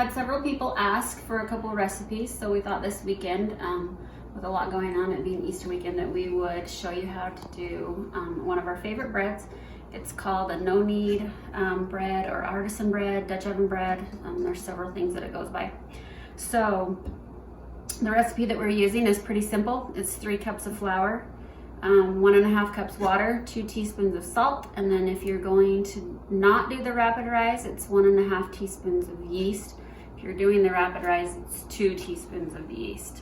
had several people ask for a couple of recipes, so we thought this weekend, with a lot going on, it being Easter weekend, that we would show you how to do one of our favorite breads. It's called a no-knead bread or artisan bread, Dutch oven bread. There's several things that it goes by. So the recipe that we're using is pretty simple. It's 3 cups of flour, 1.5 cups water, 2 teaspoons of salt, and then if you're going to not do the rapid rise, it's 1.5 teaspoons of yeast. If you're doing the rapid rise, it's 2 teaspoons of yeast.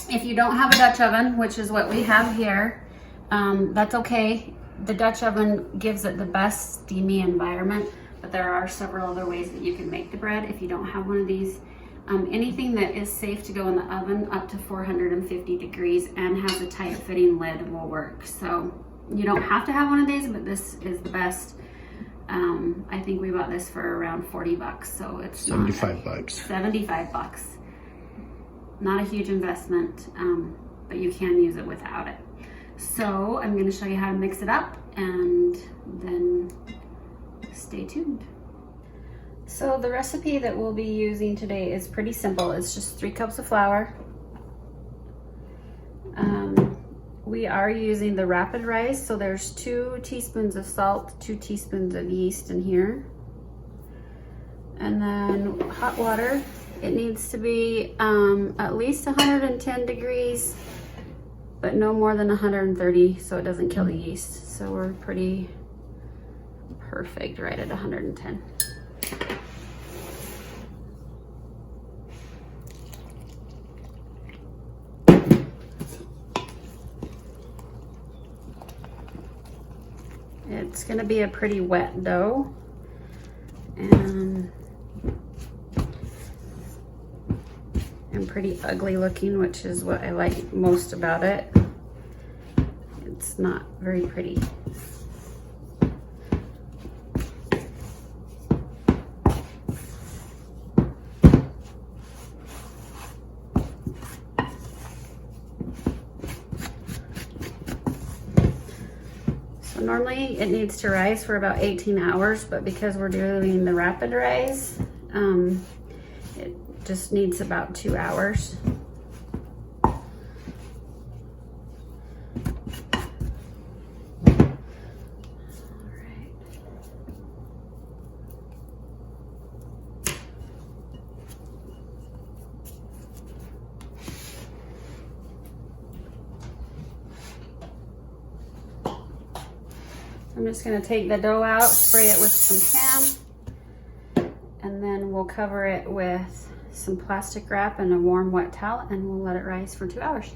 If you don't have a Dutch oven, which is what we have here, that's okay. The Dutch oven gives it the best steamy environment, but there are several other ways that you can make the bread if you don't have one of these. Anything that is safe to go in the oven up to 450 degrees and has a tight fitting lid will work. So you don't have to have one of these, but this is the best. I think we bought this for around 40 bucks, so it's 75 bucks. 75 bucks. Not a huge investment, but you can use it without it. So I'm going to show you how to mix it up, and then stay tuned. So the recipe that we'll be using today is pretty simple. It's just 3 cups of flour. We are using the rapid rise, so there's 2 teaspoons of salt, 2 teaspoons of yeast in here. And then hot water. It needs to be at least 110 degrees, but no more than 130 so it doesn't kill the yeast. So we're pretty perfect right at 110. It's gonna be a pretty wet dough, and pretty ugly looking, which is what I like most about it. It's not very pretty. So normally it needs to rise for about 18 hours, but because we're doing the rapid rise, it just needs about 2 hours. I'm just going to take the dough out, spray it with some Pam, and then we'll cover it with some plastic wrap and a warm wet towel, and we'll let it rise for 2 hours.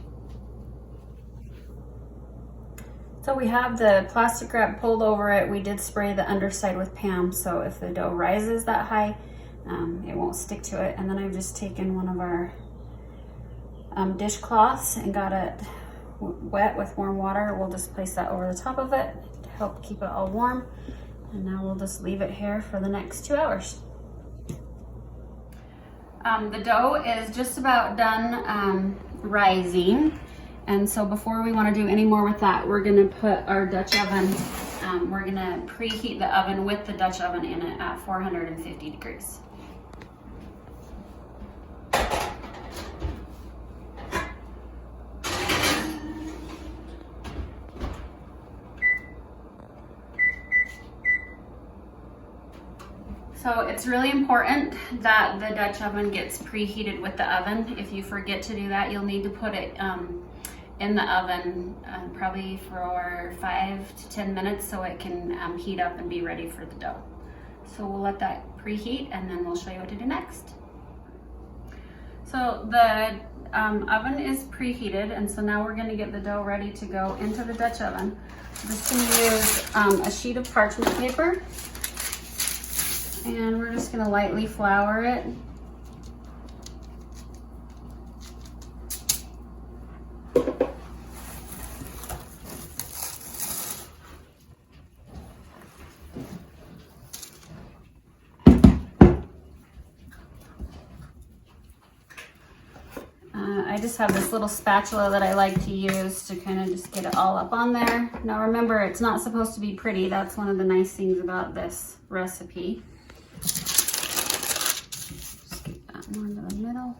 So we have the plastic wrap pulled over it. We did spray the underside with Pam, so if the dough rises that high, it won't stick to it. And then I've just taken one of our dishcloths and got it wet with warm water. We'll just place that over the top of it to help keep it all warm. And now we'll just leave it here for the next 2 hours. The dough is just about done rising. And so before we want to do any more with that, we're going to put our Dutch oven, we're going to preheat the oven with the Dutch oven in it at 450 degrees. So it's really important that the Dutch oven gets preheated with the oven. If you forget to do that, you'll need to put it in the oven probably for 5 to 10 minutes so it can heat up and be ready for the dough. So we'll let that preheat, and then we'll show you what to do next. So the oven is preheated, and so now we're going to get the dough ready to go into the Dutch oven. I'm just going to use a sheet of parchment paper, and we're just going to lightly flour it. I just have this little spatula that I like to use to kind of just get it all up on there. Now remember, it's not supposed to be pretty. That's one of the nice things about this recipe. more into the middle.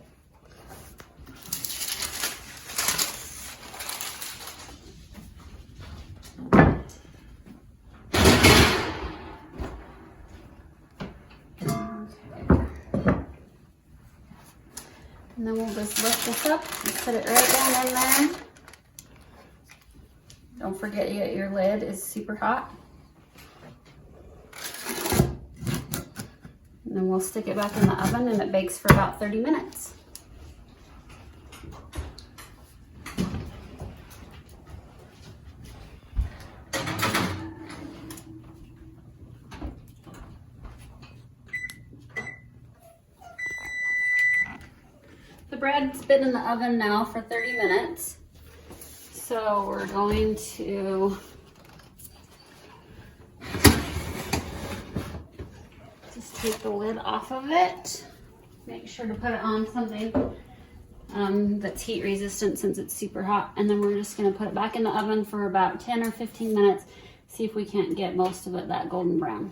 And then we'll just lift this up and put it right down in there. Don't forget your lid is super hot. And then we'll stick it back in the oven and it bakes for about 30 minutes. The bread's been in the oven now for 30 minutes. So we're going to just take the lid off of it. Make sure to put it on something that's heat resistant since it's super hot. And then we're just gonna put it back in the oven for about 10 or 15 minutes. See if we can't get most of it that golden brown.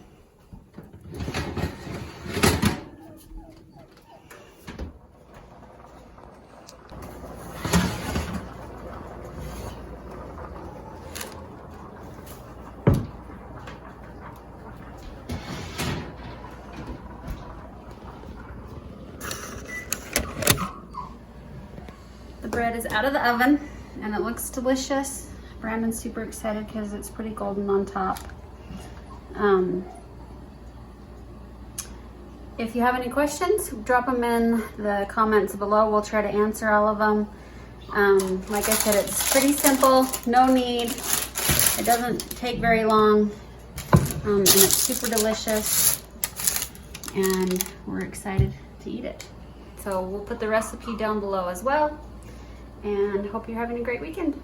The bread is out of the oven and it looks delicious. Brandon's super excited because it's pretty golden on top. If you have any questions, drop them in the comments below. We'll try to answer all of them. Like I said, it's pretty simple, no need. It doesn't take very long, and it's super delicious. And we're excited to eat it. So we'll put the recipe down below as well. And hope you're having a great weekend.